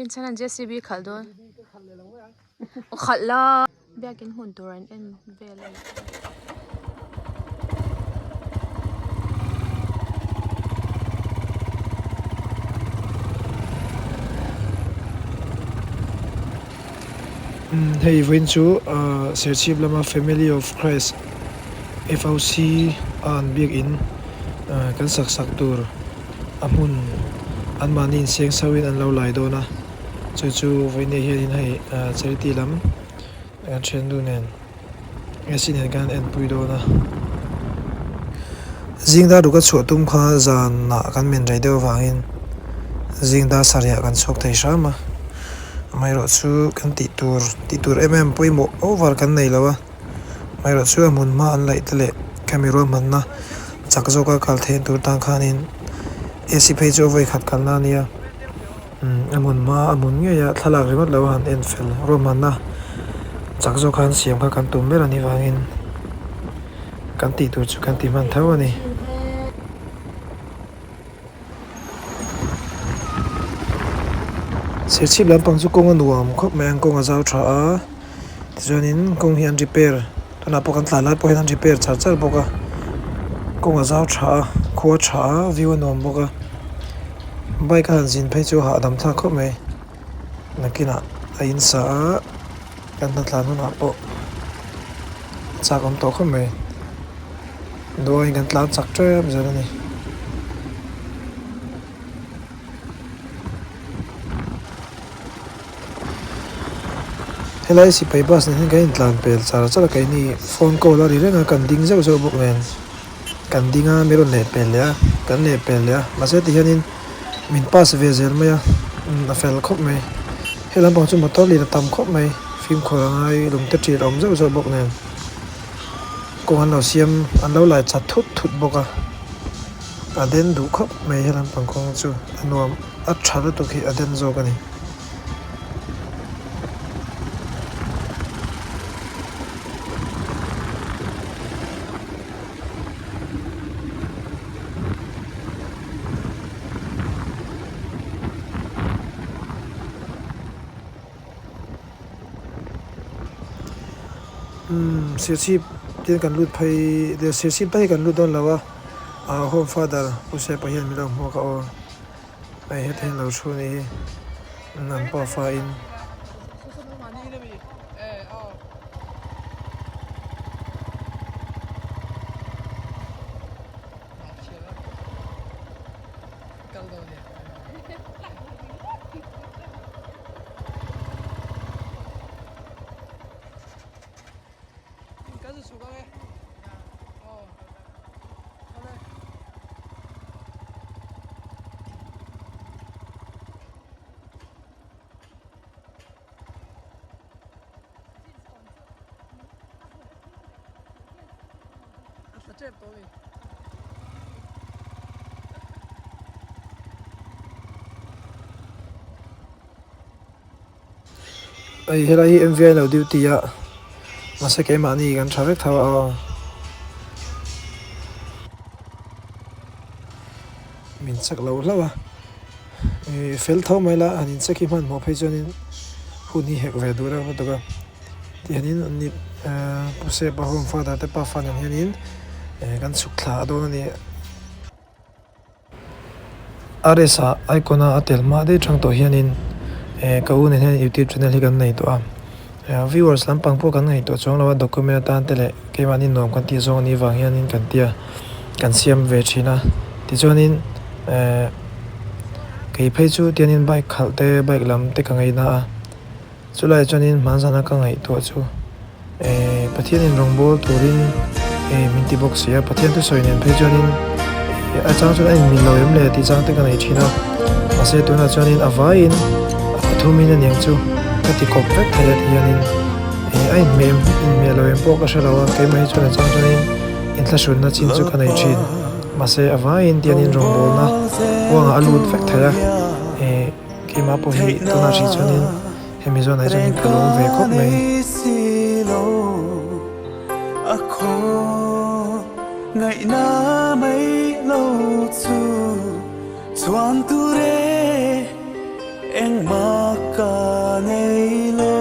rin sana JCB khaldo khalla biakin hun turan en vela Hey, when to JCB lama Family of Christ FOC an Biakin kan sak tur hmun an manin siang sawin an lo lai do na chu vai ne hian hei charity lam an then du nen ngasin han kan en pui do na jingda du ka chu tum kha zan na kan men rai do wangin jingda saria kan chok thei sama mai ro chu kan ti tur pui mo over kan nei lawa mai ro chu hmun ma an lai tele camera man na chak zo ka kal the tur tang khanin AC page over khat kalna nia amun nge ya thalak remat lawa han en fel ro man na chak zo khan siam kha kan tum mera ni wangin kan ti tur chu kan ti man thawani JCB lam pang chu kong anuam khop mai ang kong a zau tha a tijonin kong hian repair tana pokan tla po hian repair char boka kong a zau tha khuwa tha view anuam boka bike han jin phei chu ha dam tha khop mai nakina a in sa kan na tla nu na po chakom to khop mai do in kan tla chak tre ni helai si pai bus ni kan tlan pel chara kai ni phone call ari renga kan ding zo bok nen kan dinga meron ne pel ya kan ne pel ya mase ti hianin min pass ve zel maya na fel khop mai helam pang chu motor li tam khop mai film khorangai lum te tri rom zo bok nen ko han lo siam an lo lai chat thut boka aden du khop mai helam pang kong chu anuam a thara to khi aden zo kani JCB tin kan lut phai de JCB pai kan lut don lawa home father use pa hian milam mo ka o ai het hen lo chu ni nan pa fa in ai helai MVI lo duty ya masa ke mani kan traffic thawa min chak lo lawa fel thaw mai la anin chaki man mo phei chonin huni hek ve dura botoka ti hanin ni puse pa home father te pa fan hanin kan sukthla do ni aresa icona atel ma de thang to hianin ka un hen YouTube channel hi kan nei to viewers lam pang po kan nei to chong lawa document tan tele ke mani nom kan ti zong ni wang hianin kan tia kan siam ve thina ti chonin ke phei chu tianin bike khalte bike lam te ka ngai na chulai chonin manjana ka ngai to chu pathianin rongbol turin minti box ya pathian tu soinen phei chonin a chang chu ai min lo yem le ti chang te ka nei thina ase tu na chonin avain thumina niang chu kati kop vek thaya hianin ai mem lo em po ka sharawa ke mai chu na chang chonin in thla shun na chin chu ka nei thin mase avain tianin rongbol na wang alut vek thaya ke ma po hi tu na chi chonin hemi zo nai chonin ka lo ve khop mai ngai na mai lo chu chuan tu re eng ma ka nei lo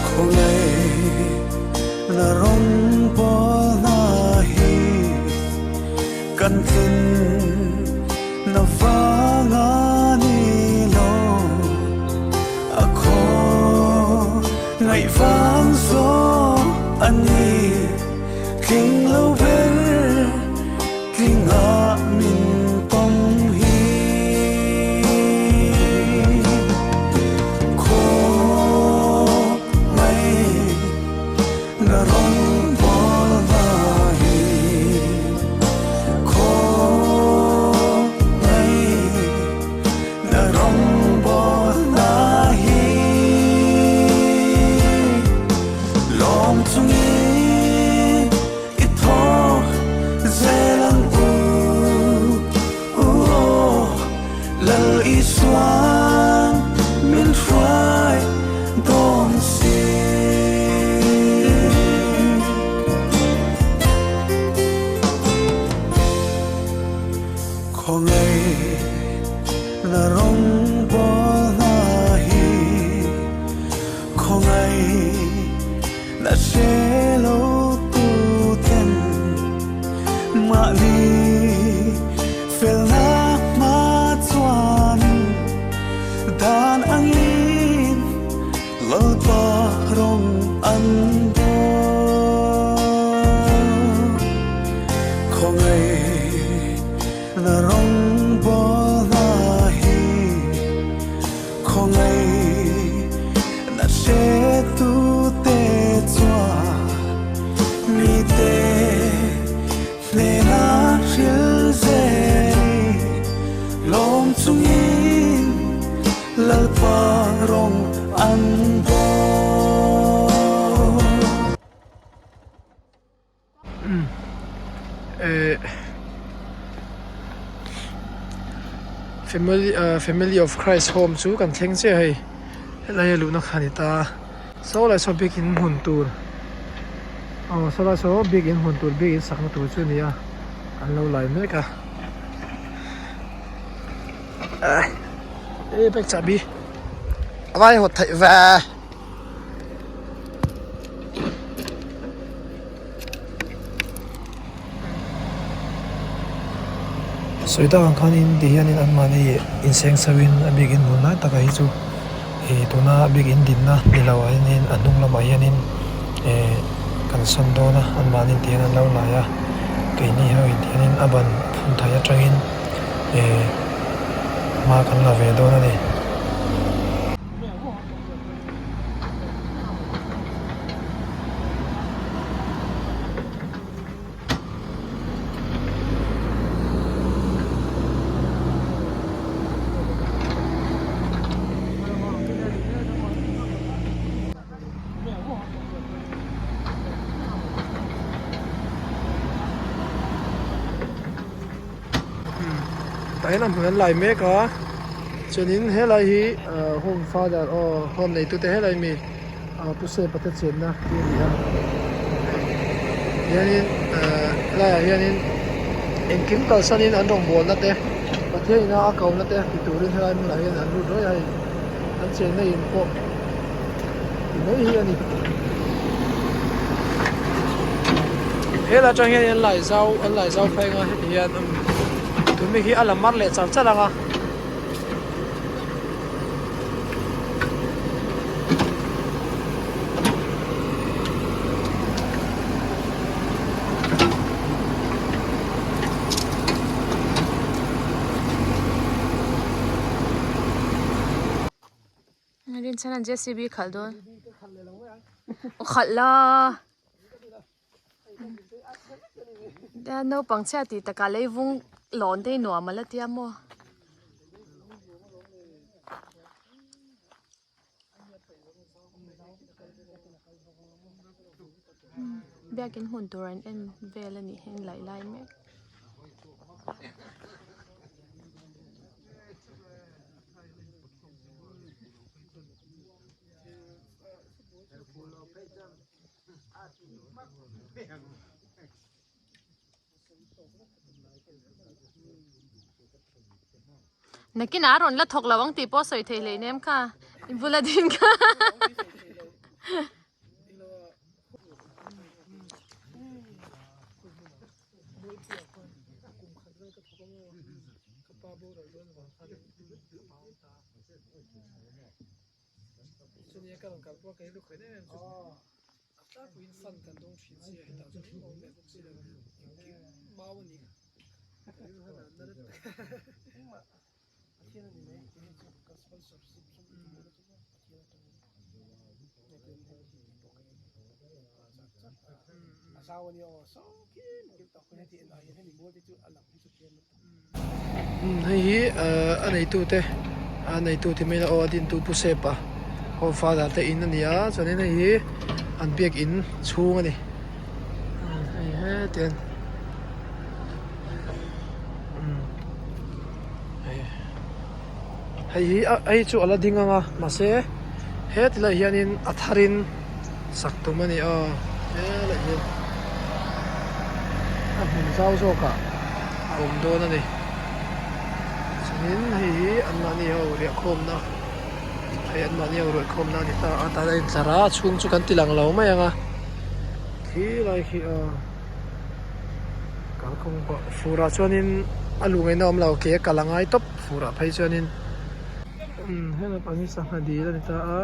khong ai na rong po na hi kan tin na fa nga ni lo a kho ngai vang so ani king lo ver king a min tong hi kho mai na rong bo na hi kho mai na rong bo na hi lom chung Iswan min fry dom si khong ai na rong bo na hi khong ai na se lo tu ten ma ni fel na dan ang in lo pa rong an bo khong ai na rong bo na hi khong ai na se tu te chwa mi te ne na shil ze lom chung lal pa rong an bo family of Christ home chu kan thleng che hei lai lu na khani ta so lai so bikin hun tur so lai so bikin hun tur bikin sakna tur chu ni a an lo lai me ka bek chabi avai hot thai va soita ang khanin dihianin an mani inseng sawin abigin muna taka hi chu tuna abigin din na nilawa hianin anung lama hianin kan sondo na an manin tian an lo laya kaini hoi tianin aban phun thaya tangin ma kan la ve do na ni tại nam hmun lai me ka chunin helai hi home father home nei tu te helai mi pu se pata chen na ti ni ha yanin lai yanin en kim kal sanin an rong bol na te pathe na a kau na te ki turin helai mi lai an ru roi ai an chen nei in po nei hi ani hela chang hian lai zau phai nga hian tumi hi alam mar le chal chalanga rin sanan JCB khaldon khalla da no pangcha ti taka leivung lon dei no amala ti amo Biakin hun turan en velani hen lai me นักกินอาหารละถกระวังตีป้อสวยเทเลยเนี่ยค่ะอินบุลดินค่ะhei anh ấy tu te anh ấy tu thì mấy là ở din tu pusepa ho fa da te in ania cho nên hei an biak in chung ani hei he ten hei ai chu ala dinga ma se he ti la hianin atharin saktum ani a he la hi a mun zau zo ka om do na ni nên hei an mani ho ria khom na hei an mani ho ria khom na ni ta ata dai chara chung chu kan tilang lo mai anga khi lai khi ka khong ko fura chonin alu ngai nom lo ke kalangai top fura phai chonin he na pangi sa ha di la ni ta a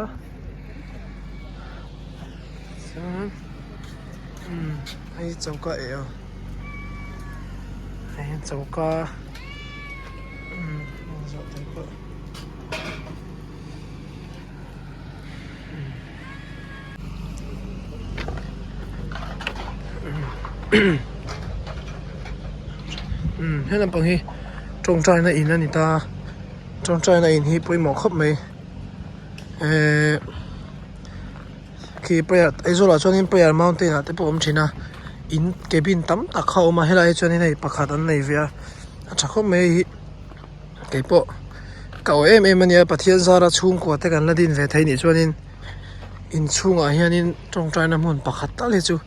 sang hei chauka e a hei chauka thế là bằng hi trong trai này in anh ta trong trai này in hi bôi mỏ khắp mấy khi bây giờ ấy rồi là cho nên bây giờ mountain là tới bộ chỉ na in cabin tắm tạc khâu mà hay là cho nên này bạc hạt này về chắc không mấy cái bộ cậu em anh bắt hiện ra là chung của tất cả là din về thấy nhỉ cho nên in chung ở hiện in trong trai nằm hồn bạc hạt ta lấy chú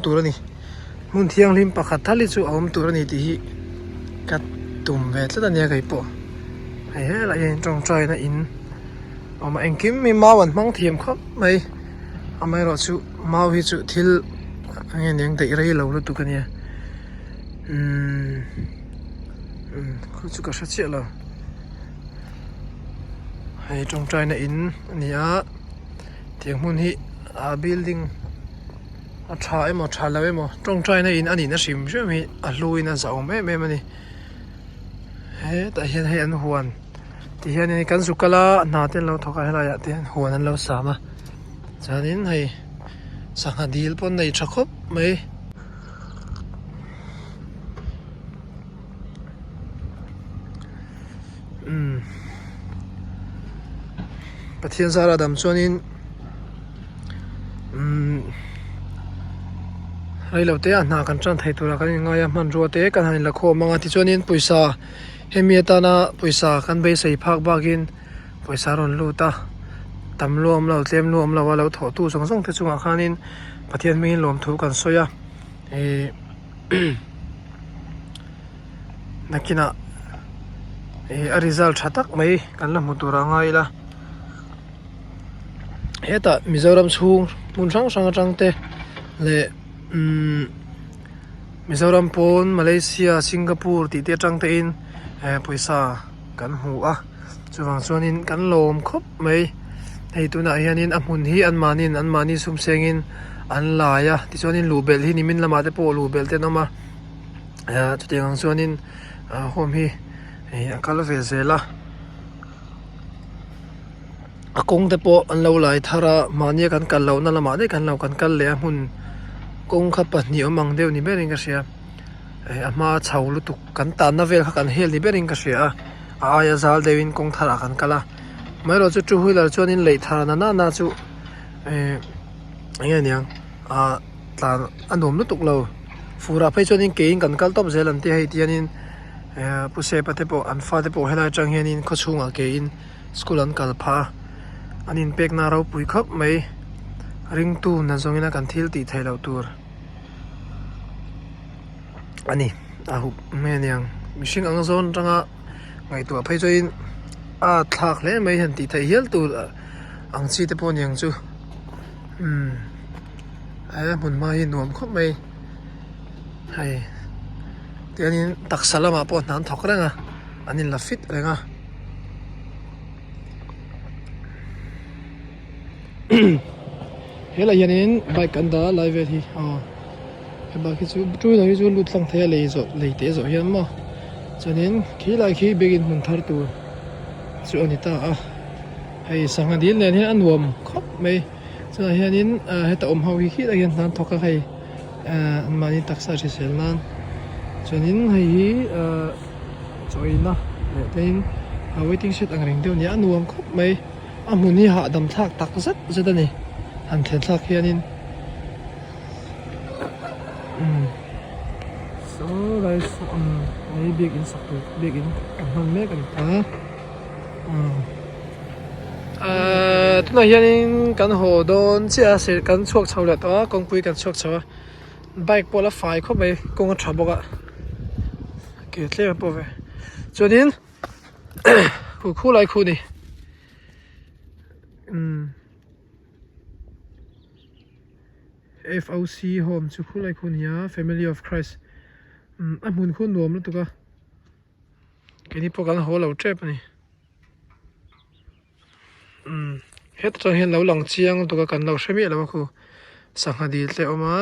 tu rồi nè muốn thiang lim bạc hạt ta lấy chú tu rồi nè thì cắt tùm về tất cả nhà cái bộ hay là trong trai nó in mà anh kiếm mi mau anh mang thiềm khóc mày mày rồi chú mau hi chú thil anh em thấy rồi lâu rồi tụi cái này cứ chú cả sát chết rồi hay trong trai này in nia tiếng mun hi building trai mà trai lâu mà trong trai này in anh nó xìm chứ mi lui nó giàu mấy mấy mà đi hey tại hiện hay anh huan thì hiện nay căn súc la nãy tên lâu thọ cái là vậy tên huan anh lâu sao mà cho nên hay sang hàng deal pon này chắc khóc mấy bắt hiện ra là đam cho nên hay lâu té anh cần chân thấy tôi là cái ngay mình rồi té cái này là khô mà thì cho nên puysa hemi ta na puysa kan be sei phak bagin puysa ron lu ta tam lom lo tlem lom lo lo tho tu song song te chunga khanin pathian mi lom thu kan soya nakina a result thatak mai kan la mutura ngai la heta mizoram chung mun sang sang atang te le mizoram pon malaysia singapore ti te atang te in puysa kan hu a chuwang chuanin kan lom khop mai hei tuna hianin a hmun hi an mani sum sengin an laia ti chuanin lubel hi nimin lama te po lubel te noma chutiang chuanin hom hi akal ve zela akong te po an lo lai thara mania kan kal lo na lama de kan lo kan kal le hmun kong kha pa ni omang deu ni bering ka sia ama chau lu tu kan ta na vel kha kan hel ni bering ka sia aya zal dewin kong thara kan kala mai ro chu huilar chuanin lei thara na na chu enge niang tlan anom lu tuk lo fura phei chuanin kein kan kal top zelan te hei tianin puse pate po an fa te po hela chang hianin kho chunga kein school an kal pha anin pek na ro pui khop mai ring tu na zongina kan thil ti thailo tur ani ahu me niang mishing ang zon tanga ngai tu phei join a thak le mai han ti thai hial tu ang chi te pon yang chu ai mun ma hi nuam khop mai hai tianin taksalama po nan thok renga anin la fit renga hela yanin bike anda live hi ba ki chu trui la chu lut lang thaya lei te zo hian ma chanin khi lai khi begin mun thar tu chu anita a hei sanga dil nen hi anwam khop mai chu hianin heta hau hi khi la hian nan thoka hei mani taksa se sel nan chanin hei hi choina le tein waiting shed ang ring deu ni anwam khop mai amuni ha dam thak tak zat zadani han thlen thak hianin so guys ai big in saktu big in han me kan ta tuna hianin kan ho don chia se kan chuak chhola to kongpui kan chuak chawa bike pola fai kho mai kong thaboka ke tle po ve chodin khu lai khu ni FOC home chu khu lai khu nia Family of Christ amun khu nuam lu tuka kini po kan ho lo trep ni het tang hen lo lang chiang tuka kan lo hremi lo khu sangha di tle oma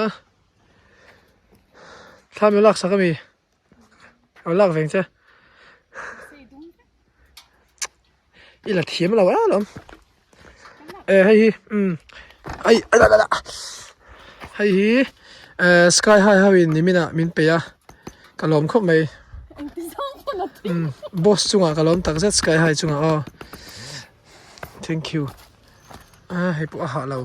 tham yo lak sakami o lak veng cha ila thiam lo a lom hei ai la hei hi sky high hawin ni mina min pe ya kalom khop mai boss chunga kalom tak zet sky high chunga thank you hei pu a ha lo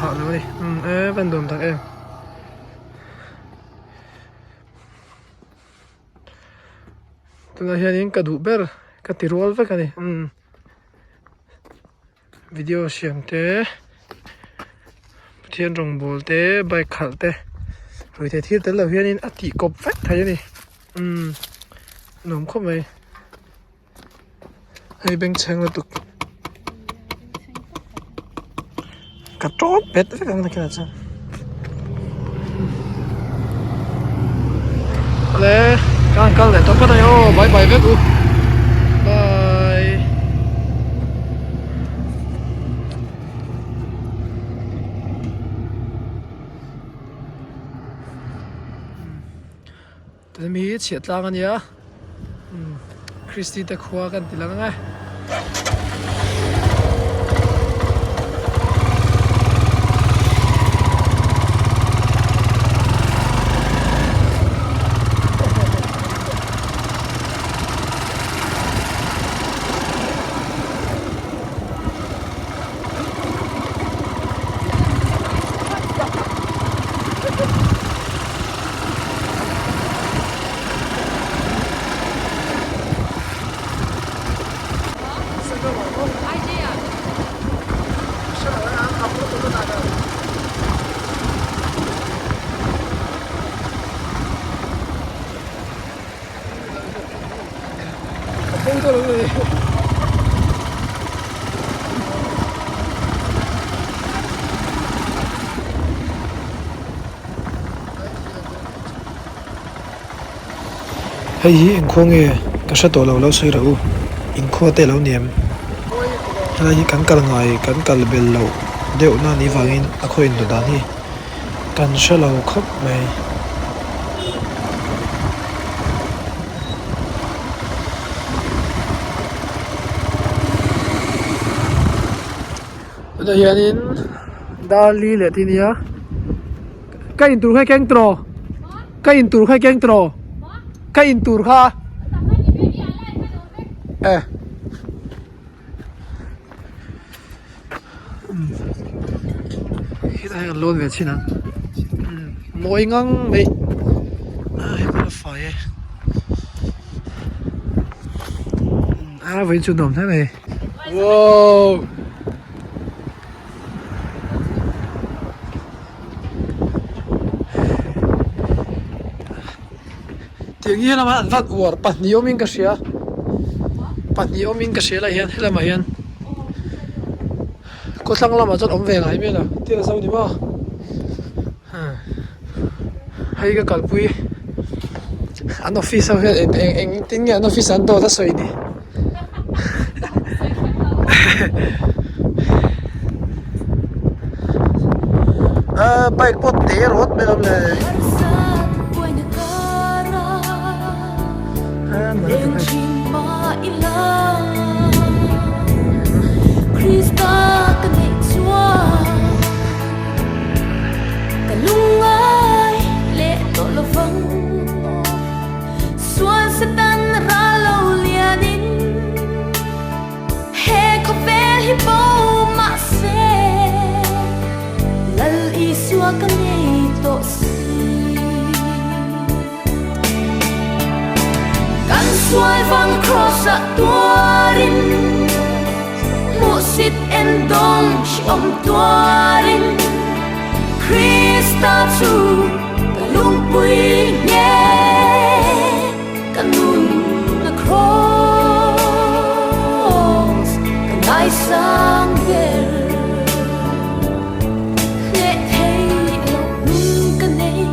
ha lo ni van dom tak em tuna hianin ka du ber ka tirol ve ka ni video siam te thian rong bol te bike khal te roi the thir te lo hianin ati kop vek thai ni nom khop mai hei beng cheng la tuk ka trot pet ve ka na kena cha le kan le to pa na yo bye bye ve ku bye tụi mình chiết lang anh nhá Christy ta khóaกันทีหลังไงhei hi in khong e ka sha to lo soi ra u in kho te lo niam hala hi kan kal ngai kan kal bel lo deu na ni wangin a khoin do dan hi kan sha lo khop mai da hianin dali le tinia ka in tur khai keng tro ka in tur khai keng tro cái in tour kha khi ta hay luôn về chi nào mỗi ngang mấy phải phải với chủ động thế này wow tiếng hiền lắm anh phát uổng bắt nhiều mình cái gì bắt nhiều mình cái gì là hiền hay là mà hiền có thằng làm mà cho ông về lại biết là thế là sao đi bao hay cái cặp bụi anh office sao hết anh tính nghe anh office anh đâu đã soi đi bike pot té road bên làm này Christ Biakin chúa cả lung ai lệ tổ lo vắng xuân sẽ tan ra lâu liền he có vẻ hi bao mà sẽ lal ý xua cái này tổ si căn xuôi vang cross at tua rin sit en dong shi om tuarin Christa chu kalung pui nghe kanun na cross kanai sang ver le thei lo nun kanei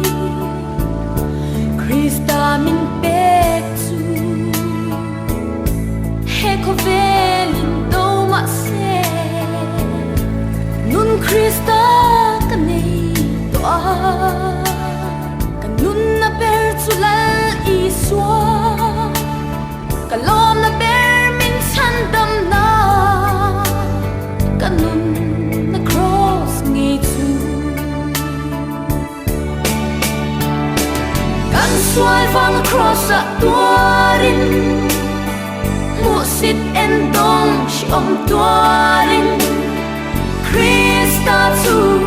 Christa min pek chu he ko velin do ma Christa kanei toa kanun na ber chulal iswa kalom na ber min chandam na kanun na cross ngi chu kan suai vang cross at tuarin mu sit en dong shi om tuarin Christ to